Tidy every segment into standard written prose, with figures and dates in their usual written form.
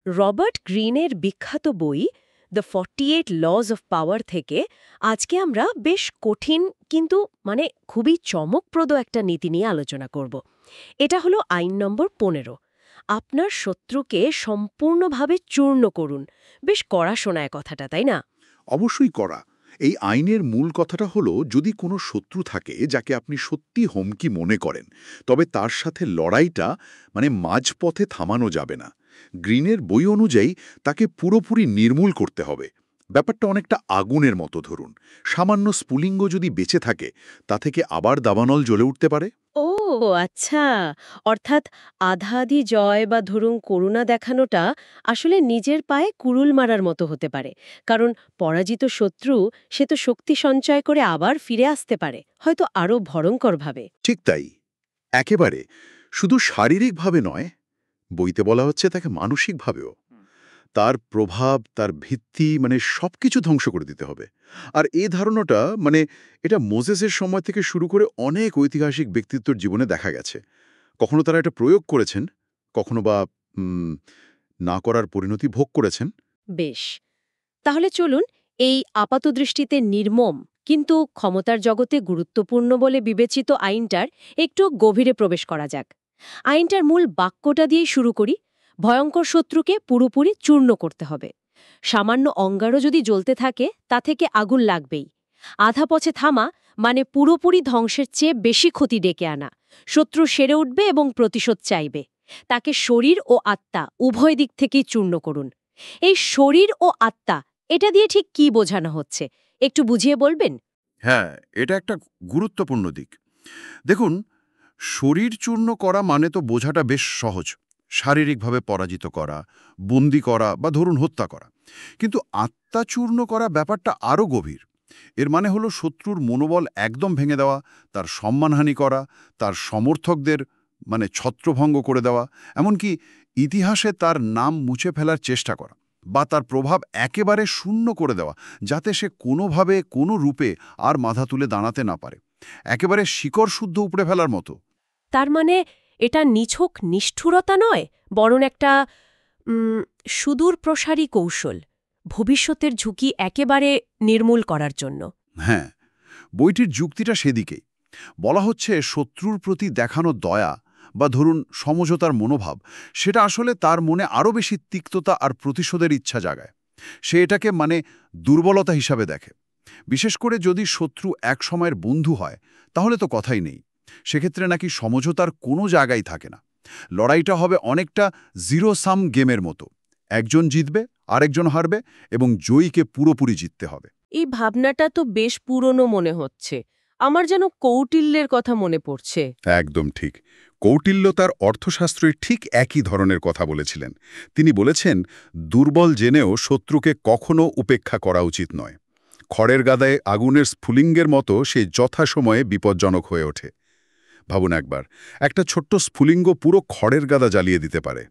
Robert গ্রিনের বিখ্যাত বই দ্য 48 লজ অফ পাওয়ার থেকে আজকে আমরা বেশ কঠিন কিন্তু খুবই চমকপ্রদ একটা নীতি নিয়ে আলোচনা করব। এটা হলো আইন নম্বর 15। আপনার শত্রুকে সম্পূর্ণভাবে চূর্ণ করুন। বেশ কড়া শোনায় কথাটা, তাই না? অবশ্যই করা। এই আইনের মূল কথাটা হলো, যদি কোনো শত্রু থাকে যাকে আপনি সত্যি হুমকি মনে করেন, তবে তার সাথে লড়াইটা মাঝপথে থামানো যাবে না। গ্রিনের বই অনুযায়ী তাকে পুরোপুরি নির্মূল করতে হবে। ব্যাপারটা অনেকটা আগুনের মতো। ধরুন, সামান্য স্ফুলিঙ্গ যদি বেঁচে থাকে, তা থেকে আবার দাবানল জ্বলে উঠতে পারে। ও আচ্ছা, অর্থাৎ আধা আধি জয় বা ধরুন করুণা দেখানোটা আসলে নিজের পায়ে কুড়ুল মারার মতো হতে পারে। কারণ পরাজিত শত্রু সে তো শক্তি সঞ্চয় করে আবার ফিরে আসতে পারে, হয়তো আরও ভয়ঙ্করভাবে। ঠিক তাই। একেবারে। শুধু শারীরিকভাবে নয়, বইতে বলা হচ্ছে তাকে মানসিকভাবেও। তার প্রভাব, তার ভিত্তি সবকিছু ধ্বংস করে দিতে হবে। আর এই ধারণাটা এটা মোজেসের সময় থেকে শুরু করে অনেক ঐতিহাসিক ব্যক্তিত্বের জীবনে দেখা গেছে। কখনো তারা এটা প্রয়োগ করেছেন, কখনো বা উম, না করার পরিণতি ভোগ করেছেন। বেশ, তাহলে চলুন এই আপাতদৃষ্টিতে নির্মম কিন্তু ক্ষমতার জগতে গুরুত্বপূর্ণ বলে বিবেচিত আইনটার একটু গভীরে প্রবেশ করা যাক। আইনটার মূল বাক্যটা দিয়েই শুরু করি। ভয়ঙ্কর শত্রুকে পুরোপুরি চূর্ণ করতে হবে। সামান্য অঙ্গারও যদি জ্বলতে থাকে তা থেকে আগুন লাগবেই। আধা পথে থামা পুরোপুরি ধ্বংসের চেয়ে বেশি ক্ষতি ডেকে আনা। শত্রু সেরে উঠবে এবং প্রতিশোধ চাইবে। তাকে শরীর ও আত্মা উভয় দিক থেকেই চূর্ণ করুন। এই শরীর ও আত্মা, এটা দিয়ে ঠিক কি বোঝানো হচ্ছে একটু বুঝিয়ে বলবেন? হ্যাঁ, এটা একটা গুরুত্বপূর্ণ দিক। দেখুন, শরীর চূর্ণ করা মানে তো বোঝাটা বেশ সহজ। শারীরিকভাবে পরাজিত করা, বন্দি করা বা ধরুন হত্যা করা। কিন্তু আত্মা চূর্ণ করা ব্যাপারটা আরও গভীর। এর মানে হলো শত্রুর মনোবল একদম ভেঙে দেওয়া, তার সম্মানহানি করা, তার সমর্থকদের ছত্রভঙ্গ করে দেওয়া, এমনকি ইতিহাসে তার নাম মুছে ফেলার চেষ্টা করা বা তার প্রভাব একেবারে শূন্য করে দেওয়া, যাতে সে কোনোভাবে কোনো রূপে আর মাথা তুলে দাঁড়াতে না পারে। একেবারে শিকড় শুদ্ধ উপড়ে ফেলার মতো। তার মানে এটা নিছক নিষ্ঠুরতা নয়, বরং একটা সুদূর প্রসারী কৌশল, ভবিষ্যতের ঝুঁকি একেবারে নির্মূল করার জন্য। হ্যাঁ, বইটির যুক্তিটা সেদিকেই। বলা হচ্ছে শত্রুর প্রতি দেখানো দয়া বা ধরুন সমঝোতার মনোভাব, সেটা আসলে তার মনে আরও বেশি তিক্ততা আর প্রতিশোধের ইচ্ছা জাগায়। সে এটাকে দুর্বলতা হিসাবে দেখে। বিশেষ করে যদি শত্রু এক সময়ের বন্ধু হয়, তাহলে তো কথাই নেই। সেক্ষেত্রে নাকি সমঝোতার কোনো জায়গাই থাকে না। লড়াইটা হবে অনেকটা জিরো সাম গেমের মতো। একজন জিতবে, আরেকজন হারবে, এবং জয়ীকে পুরোপুরি জিততে হবে। এই ভাবনাটা তো বেশ পুরনো মনে হচ্ছে। আমার যেন কৌটিল্যের কথা মনে পড়ছে। একদম ঠিক। কৌটিল্য তার অর্থশাস্ত্রে ঠিক একই ধরনের কথা বলেছিলেন। তিনি বলেছেন, দুর্বল জেনেও শত্রুকে কখনো উপেক্ষা করা উচিত নয়। খড়ের গাদায় আগুনের স্ফুলিঙ্গের মতো সে যথাসময়ে বিপজ্জনক হয়ে ওঠে। ভাবুন একবার, একটা ছোট্ট স্ফুলিঙ্গ পুরো খড়ের গাদা জ্বালিয়ে দিতে পারে।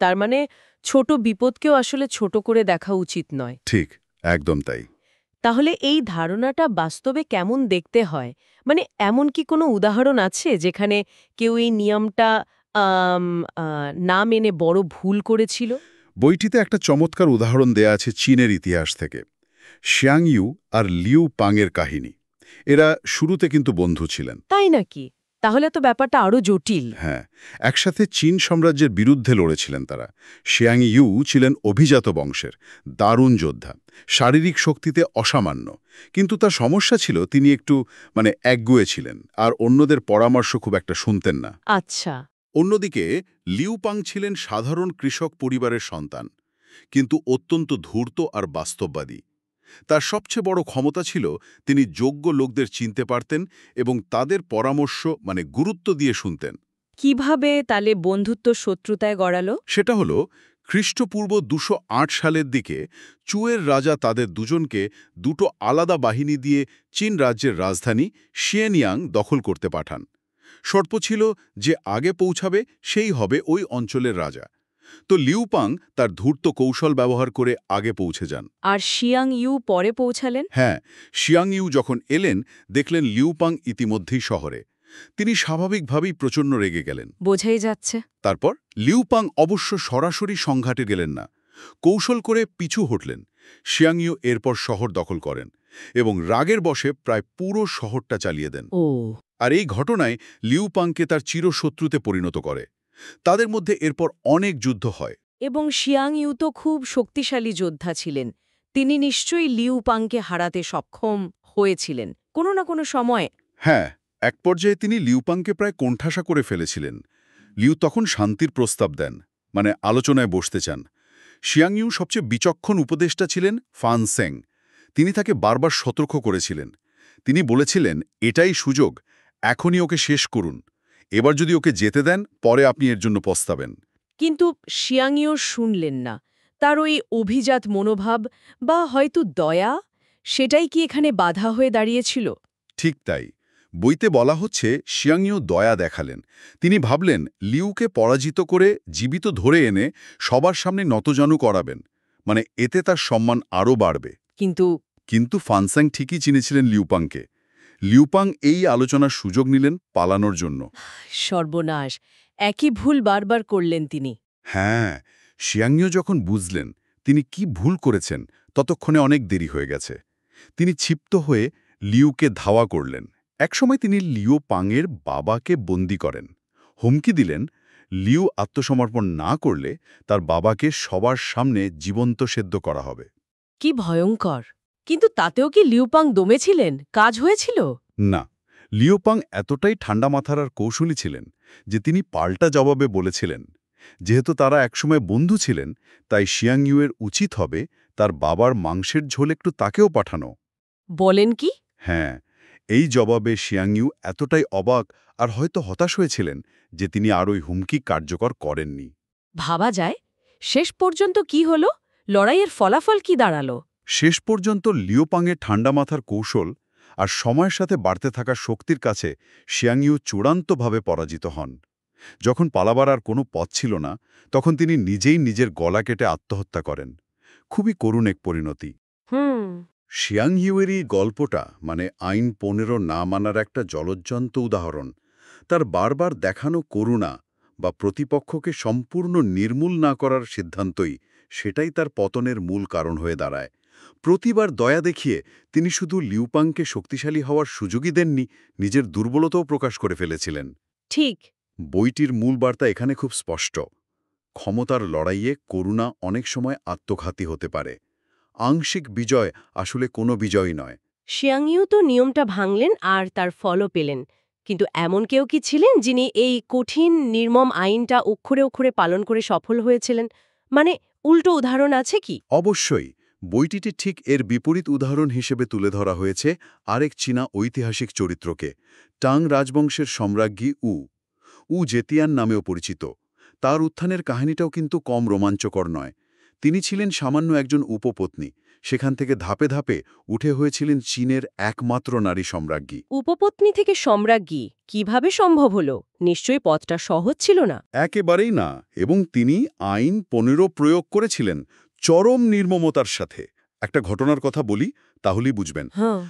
তার মানে ছোট বিপদকেও আসলে ছোট করে দেখা উচিত নয়। ঠিক, একদম তাই। তাহলে এই ধারণাটা বাস্তবে কেমন দেখতে হয়? এমন কি কোনো উদাহরণ আছে যেখানে কেউ এই নিয়মটা আম আ না মেনে বড় ভুল করেছিল? বইটিতে একটা চমৎকার উদাহরণ দেয়া আছে চীনের ইতিহাস থেকে। শিয়াং ইউ আর লিউ পাংয়ের কাহিনী। এরা শুরুতে কিন্তু বন্ধু ছিলেন। তাই নাকি? তাহলে তো ব্যাপারটা আরো জটিল। হ্যাঁ, একসাথে চীন সাম্রাজ্যের বিরুদ্ধে লড়েছিলেন তারা। শিয়াং ইউ ছিলেন অভিজাত বংশের, দারুণ যোদ্ধা, শারীরিক শক্তিতে অসামান্য। কিন্তু তার সমস্যা ছিল, তিনি একটু একগুঁয়ে ছিলেন, আর অন্যদের পরামর্শ খুব একটা শুনতেন না। আচ্ছা। অন্যদিকে লিউ পাং ছিলেন সাধারণ কৃষক পরিবারের সন্তান, কিন্তু অত্যন্ত ধূর্ত আর বাস্তববাদী। তার সবচেয়ে বড় ক্ষমতা ছিল, তিনি যোগ্য লোকদের চিনতে পারতেন এবং তাদের পরামর্শ গুরুত্ব দিয়ে শুনতেন। কিভাবে তালে বন্ধুত্ব শত্রুতায় গড়ালো? সেটা হলো, খ্রিস্টপূর্ব ২০৮ সালের দিকে চুয়ের রাজা তাদের দুজনকে দুটো আলাদা বাহিনী দিয়ে চীন রাজ্যের রাজধানী শিয়েনিয়াং দখল করতে পাঠান। শর্ত ছিল যে আগে পৌঁছাবে সেই হবে ওই অঞ্চলের রাজা। তো লিউপাং তার ধূর্ত কৌশল ব্যবহার করে আগে পৌঁছে যান। আর শিয়াং ইউ পরে পৌঁছালেন? হ্যাঁ, শিয়াং ইউ যখন এলেন, দেখলেন লিউপাং ইতিমধ্যেই শহরে। তিনি স্বাভাবিকভাবেই প্রচণ্ড রেগে গেলেন। বোঝাই যাচ্ছে। তারপর লিউপাং অবশ্য সরাসরি সংঘাটে গেলেন না, কৌশল করে পিছু হটলেন। শিয়াংইউ এরপর শহর দখল করেন এবং রাগের বশে প্রায় পুরো শহরটা চালিয়ে দেন। ও, আর এই ঘটনায় লিউপাংকে তার চিরশত্রুতে পরিণত করে। তাদের মধ্যে এরপর অনেক যুদ্ধ হয়। এবং শিয়াং ইউ তো খুব শক্তিশালী যোদ্ধা ছিলেন। তিনি নিশ্চয়ই লিউ পাংকে হারাতে সক্ষম হয়েছিলেন কোনো না কোনো সময়। হ্যাঁ, এক পর্যায়ে তিনি লিউপাংকে প্রায় কোণঠাসা করে ফেলেছিলেন। লিউ তখন শান্তির প্রস্তাব দেন, মানে আলোচনায় বসতে চান। শিয়াংইউ সবচেয়ে বিচক্ষণ উপদেষ্টা ছিলেন ফান সেং। তিনি তাকে বারবার সতর্ক করেছিলেন। তিনি বলেছিলেন, এটাই সুযোগ, এখনই ওকে শেষ করুন। এবার যদি ওকে যেতে দেন, পরে আপনি এর জন্য পস্তাবেন। কিন্তু শিয়াং ইউ শুনলেন না। তার ওই অভিজাত মনোভাব বা হয়তো দয়া, সেটাই কি এখানে বাধা হয়ে দাঁড়িয়েছিল? ঠিক তাই। বইতে বলা হচ্ছে শিয়াংইউ দয়া দেখালেন। তিনি ভাবলেন লিউকে পরাজিত করে জীবিত ধরে এনে সবার সামনে নতজানু করাবেন, মানে এতে তার সম্মান আরও বাড়বে। কিন্তু ফানসাং ঠিকই চিনেছিলেন লিউপাংকে। লিউপাং এই আলোচনার সুযোগ নিলেন পালানোর জন্য। সর্বনাশ, একই ভুল বারবার করলেন তিনি। হ্যাঁ, শিয়াংইউ যখন বুঝলেন তিনি কি ভুল করেছেন, ততক্ষণে অনেক দেরি হয়ে গেছে। তিনি ক্ষিপ্ত হয়ে লিউকে ধাওয়া করলেন। একসময় তিনি লিউ পাংয়ের বাবাকে বন্দী করেন। হুমকি দিলেন, লিউ আত্মসমর্পণ না করলে তার বাবাকে সবার সামনে জীবন্ত সেদ্ধ করা হবে। কি ভয়ঙ্কর! কিন্তু তাতেও কি লিউ পাং দমেছিলেন? কাজ হয়েছিল? না, লিওপাং এতটাই ঠান্ডা মাথার আর কৌশলী ছিলেন যে তিনি পাল্টা জবাবে বলেছিলেন, যেহেতু তারা একসময় বন্ধু ছিলেন, তাই শিয়াংইউয়ের উচিত হবে তার বাবার মাংসের ঝোল একটু তাকেও পাঠানো। বলেন কি? হ্যাঁ, এই জবাবে শিয়াংইউ এতটাই অবাক আর হয়তো হতাশ হয়েছিলেন যে তিনি আর ওই হুমকি কার্যকর করেননি। ভাবা যায়। শেষ পর্যন্ত কি হলো? লড়াইয়ের ফলাফল কি দাঁড়ালো? শেষ পর্যন্ত লিওপাংয়ের ঠান্ডা মাথার কৌশল আর সময়ের সাথে বাড়তে থাকা শক্তির কাছে শিয়াংইউ চূড়ান্তভাবে পরাজিত হন। যখন পালাবার আর কোনো পথ ছিল না, তখন তিনি নিজেই নিজের গলা কেটে আত্মহত্যা করেন। খুবই করুণ এক পরিণতি। হুম। শিয়াংইউয়েরই গল্পটা মানে আইন ১৫ না মানার একটা জলজ্জন্ত উদাহরণ। তার বারবার দেখানো করুণা বা প্রতিপক্ষকে সম্পূর্ণ নির্মূল না করার সিদ্ধান্তই সেটাই তার পতনের মূল কারণ হয়ে দাঁড়ায়। প্রতিবার দয়া দেখিয়ে তিনি শুধু লিউপাংকে শক্তিশালী হওয়ার সুযোগই দেননি, নিজের দুর্বলতাও প্রকাশ করে ফেলেছিলেন। ঠিক। বইটির মূল বার্তা এখানে খুব স্পষ্ট। ক্ষমতার লড়াইয়ে করুণা অনেক সময় আত্মঘাতী হতে পারে। আংশিক বিজয় আসলে কোনো বিজয়ই নয়। শিয়াংইউ তো নিয়মটা ভাঙলেন আর তার ফলও পেলেন। কিন্তু এমন কেউ কি ছিলেন যিনি এই কঠিন নির্মম আইনটা অক্ষরে অক্ষরে পালন করে সফল হয়েছিলেন? মানে উল্টো উদাহরণ আছে কি? অবশ্যই, বইটিতে ঠিক এর বিপরীত উদাহরণ হিসেবে তুলে ধরা হয়েছে আরেক চীনা ঐতিহাসিক চরিত্রকে, টাং রাজবংশের সম্রাজ্ঞী উ জেতিয়ান নামেও পরিচিত। তার উত্থানের কাহিনীটাও কিন্তু কম রোমাঞ্চকর নয়। তিনি ছিলেন সামান্য একজন উপপত্নী, সেখান থেকে ধাপে ধাপে উঠে হয়েছিলেন চীনের একমাত্র নারী সম্রাজ্ঞী। উপপত্নী থেকে সম্রাজ্ঞী কিভাবে সম্ভব হলো? নিশ্চয়ই পথটা সহজ ছিল না। একেবারেই না, এবং তিনি আইন ১৫ প্রয়োগ করেছিলেন চরম নির্মমতার সাথে। একটা ঘটনার কথা বলি, তাহলেই বুঝবেন। হ্যাঁ।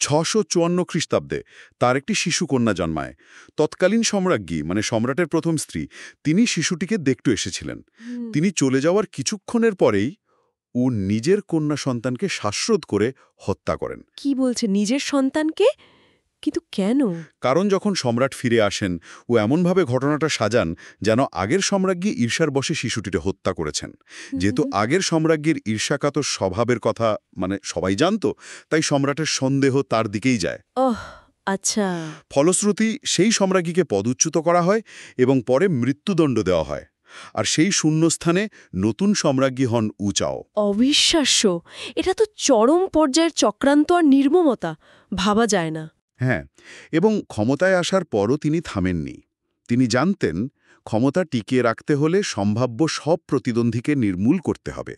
৬৫৪ খ্রিস্টাব্দে তার একটি শিশুকন্যা জন্মায়। তৎকালীন সম্রাজ্ঞী মানে সম্রাটের প্রথম স্ত্রী, তিনি শিশুটিকে দেখতে এসেছিলেন। তিনি চলে যাওয়ার কিছুক্ষণের পরেই নিজের কন্যা সন্তানকে শ্বাসরোধ করে হত্যা করেন। কি বলছে? নিজের সন্তানকে? কিন্তু কেন? কারণ যখন সম্রাট ফিরে আসেন, এমনভাবে ঘটনাটা সাজান যেন আগের সম্রাজ্ঞী ঈর্ষার বশে শিশুটিকে হত্যা করেছেন। যেহেতু আগের সম্রাজ্ঞীর ঈর্ষাকাতর স্বভাবের কথা মানে সবাই জানত, তাই সম্রাটের সন্দেহ তার দিকেই যায়। ওহ, আচ্ছা। ফলশ্রুতি সেই সম্রাজ্ঞীকে পদচ্যুত করা হয় এবং পরে মৃত্যুদণ্ড দেওয়া হয়। আর সেই শূন্যস্থানে নতুন সম্রাজ্ঞী হন চাও। অবিশ্বাস্য! এটা তো চরম পর্যায়ের চক্রান্ত আর নির্মমতা। ভাবা যায় না। হ্যাঁ, এবং ক্ষমতায় আসার পরও তিনি থামেননি। তিনি জানতেন ক্ষমতা টিকিয়ে রাখতে হলে সম্ভাব্য সব প্রতিদ্বন্দ্বীকে নির্মূল করতে হবে,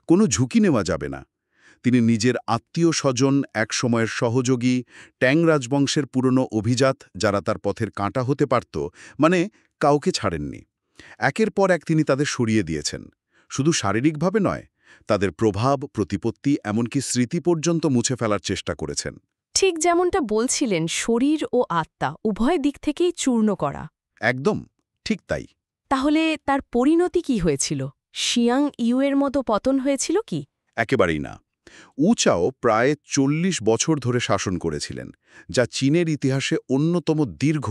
কোনো ঝুঁকি নেওয়া যাবে না। তিনি নিজের আত্মীয় স্বজন, একসময়ের সহযোগী, ট্যাং রাজবংশের পুরনো অভিজাত যারা তার পথের কাঁটা হতে পারত, মানে কাউকে ছাড়েননি। একের পর এক তিনি তাদের সরিয়ে দিয়েছেন। শুধু শারীরিকভাবে নয়, তাদের প্রভাব, প্রতিপত্তি, এমনকি স্মৃতি পর্যন্ত মুছে ফেলার চেষ্টা করেছেন। ঠিক যেমনটা বলছিলেন, শরীর ও আত্মা উভয় দিক থেকেই চূর্ণ করা। একদম ঠিক তাই। তাহলে তার পরিণতি কি হয়েছিল? শিয়াং ইউয়ের মতো পতন হয়েছিল কি? একেবারেই না। চাও প্রায় ৪০ বছর ধরে শাসন করেছিলেন, যা চীনের ইতিহাসে অন্যতম দীর্ঘ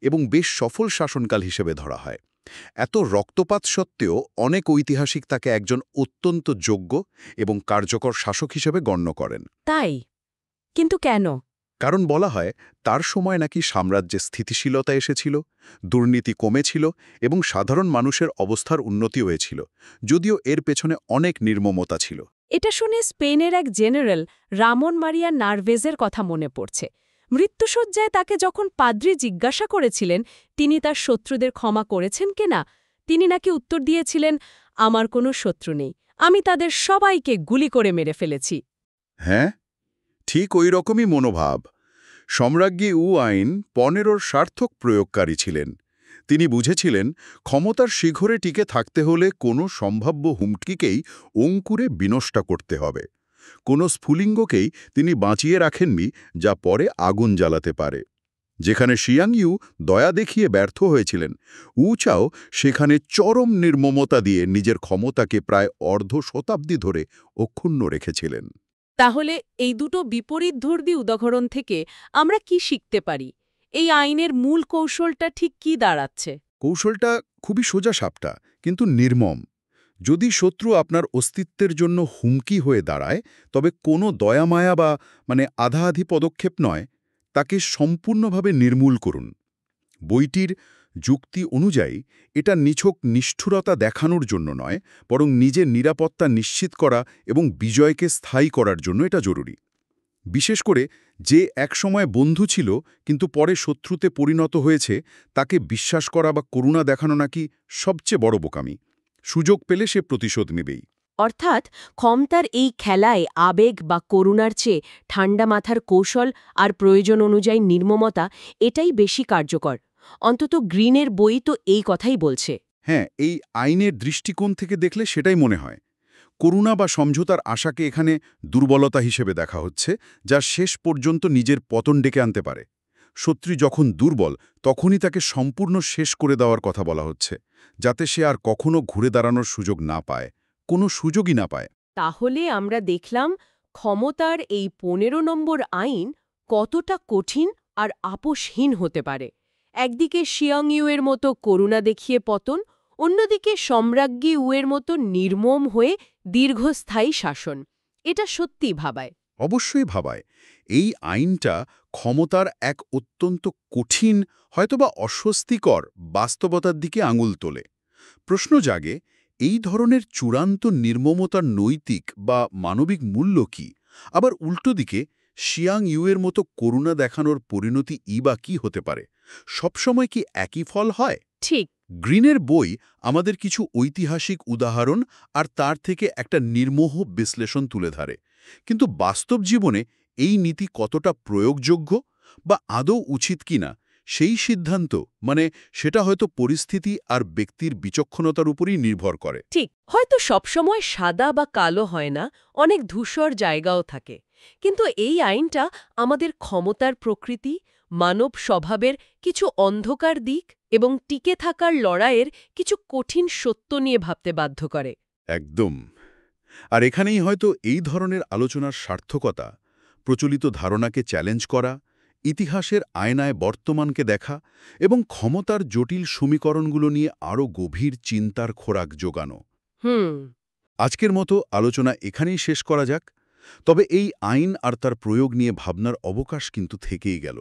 এবং বেশ সফল শাসনকাল হিসেবে ধরা হয়। এত রক্তপাত সত্ত্বেও অনেক ঐতিহাসিক তাকে একজন অত্যন্ত যোগ্য এবং কার্যকর শাসক হিসেবে গণ্য করেন। তাই? কিন্তু কেন? কারণ বলা হয় তার সময় নাকি সাম্রাজ্যে স্থিতিশীলতা এসেছিল, দুর্নীতি কমেছিল এবং সাধারণ মানুষের অবস্থার উন্নতি হয়েছিল, যদিও এর পেছনে অনেক নির্মমতা ছিল। এটা শুনে স্পেনের এক জেনারেল রামন মারিয়া নার্ভেজের কথা মনে পড়ছে। মৃত্যুশয্যায় তাকে যখন পাদ্রী জিজ্ঞাসা করেছিলেন তিনি তার শত্রুদের ক্ষমা করেছেন কিনা, তিনি নাকি উত্তর দিয়েছিলেন, আমার কোনো শত্রু নেই, আমি তাদের সবাইকে গুলি করে মেরে ফেলেছি। হ্যাঁ, ঠিক ওই রকমই মনোভাব। সম্রাজ্ঞী আইন ১৫র সার্থক প্রয়োগকারী ছিলেন। তিনি বুঝেছিলেন ক্ষমতার শিখরে টিকে থাকতে হলে কোনো সম্ভাব্য হুমকিকেই অঙ্কুরে বিনষ্ট করতে হবে। কোনো স্ফুলিঙ্গকেই তিনি বাঁচিয়ে রাখেননি যা পরে আগুন জ্বালাতে পারে। যেখানে শিয়াং ইউ দয়া দেখিয়ে ব্যর্থ হয়েছিলেন, চাও সেখানে চরম নির্মমতা দিয়ে নিজের ক্ষমতাকে প্রায় অর্ধ শতাব্দী ধরে অক্ষুণ্ণ রেখেছিলেন। তাহলে এই দুটো বিপরীতধর্মী উদাহরণ থেকে আমরা কি শিখতে পারি? এই আইনের মূল কৌশলটা ঠিক কি দাঁড়াচ্ছে? কৌশলটা খুবই সোজা সাপটা, কিন্তু নির্মম। যদি শত্রু আপনার অস্তিত্বের জন্য হুমকি হয়ে দাঁড়ায়, তবে কোনো দয়ামায়া বা আধাআধি পদক্ষেপ নয়, তাকে সম্পূর্ণভাবে নির্মূল করুন। বইটির যুক্তি অনুযায়ী এটা নিছক নিষ্ঠুরতা দেখানোর জন্য নয়, বরং নিজের নিরাপত্তা নিশ্চিত করা এবং বিজয়কে স্থায়ী করার জন্য এটা জরুরি। বিশেষ করে যে একসময় বন্ধু ছিল কিন্তু পরে শত্রুতে পরিণত হয়েছে, তাকে বিশ্বাস করা বা করুণা দেখানো নাকি সবচেয়ে বড় বোকামি। সুযোগ পেলে সে প্রতিশোধ নেবেই। অর্থাৎ ক্ষমতার এই খেলায় আবেগ বা করুণার চেয়ে ঠান্ডা মাথার কৌশল আর প্রয়োজন অনুযায়ী নির্মমতা এটাই বেশি কার্যকর। অন্তত গ্রিনের বই তো এই কথাই বলছে। হ্যাঁ, এই আইনের দৃষ্টিকোণ থেকে দেখলে সেটাই মনে হয়। করুণা বা সমঝোতার আশাকে এখানে দুর্বলতা হিসেবে দেখা হচ্ছে, যা শেষ পর্যন্ত নিজের পতন ডেকে আনতে পারে। শত্রু যখন দুর্বল, তখনই তাকে সম্পূর্ণ শেষ করে দেওয়ার কথা বলা হচ্ছে, যাতে সে আর কখনো ঘুরে দাঁড়ানোর সুযোগ না পায়, কোনো সুযোগই না পায়। তাহলে আমরা দেখলাম ক্ষমতার এই ১৫ নম্বর আইন কতটা কঠিন আর আপোষহীন হতে পারে। একদিকে শিয়াং ইউয়ের মতো করুণা দেখিয়ে পতন, অন্যদিকে সম্রাজ্ঞী ইউয়ের মতো নির্মম হয়ে দীর্ঘস্থায়ী শাসন। এটা সত্যি ভাবায়। অবশ্যই ভাবায়। এই আইনটা ক্ষমতার এক অত্যন্ত কঠিন, হয়তোবা অস্বস্তিকর বাস্তবতার দিকে আঙুল তোলে। প্রশ্ন জাগে, এই ধরনের চূড়ান্ত নির্মমতার নৈতিক বা মানবিক মূল্য কি? আবার উল্টো দিকে শিয়াং ইউয়ের মতো করুণা দেখানোর পরিণতি বা কি হতে পারে? সবসময় কি একই ফল হয়? ঠিক। গ্রিনের বই আমাদের কিছু ঐতিহাসিক উদাহরণ আর তার থেকে একটা নির্মোহ বিশ্লেষণ তুলে ধরে। কিন্তু বাস্তব জীবনে এই নীতি কতটা প্রয়োগযোগ্য বা আদৌ উচিত কিনা, সেই সিদ্ধান্ত সেটা হয়তো পরিস্থিতি আর ব্যক্তির বিচক্ষণতার উপরই নির্ভর করে। ঠিক, হয়তো সবসময় সাদা বা কালো হয় না, অনেক ধূসর জায়গাও থাকে। কিন্তু এই আইনটা আমাদের ক্ষমতার প্রকৃতি, মানব স্বভাবের কিছু অন্ধকার দিক এবং টিকে থাকার লড়াইয়ের কিছু কঠিন সত্য নিয়ে ভাবতে বাধ্য করে। একদম। আর এখানেই হয়তো এই ধরনের আলোচনার সার্থকতা, প্রচলিত ধারণাকে চ্যালেঞ্জ করা, ইতিহাসের আয়নায় বর্তমানকে দেখা এবং ক্ষমতার জটিল সমীকরণগুলো নিয়ে আরও গভীর চিন্তার খোরাক জোগানো। আজকের মতো আলোচনা এখানেই শেষ করা যাক। তবে এই আইন আর তার প্রয়োগ নিয়ে ভাবনার অবকাশ কিন্তু থেকেই গেল।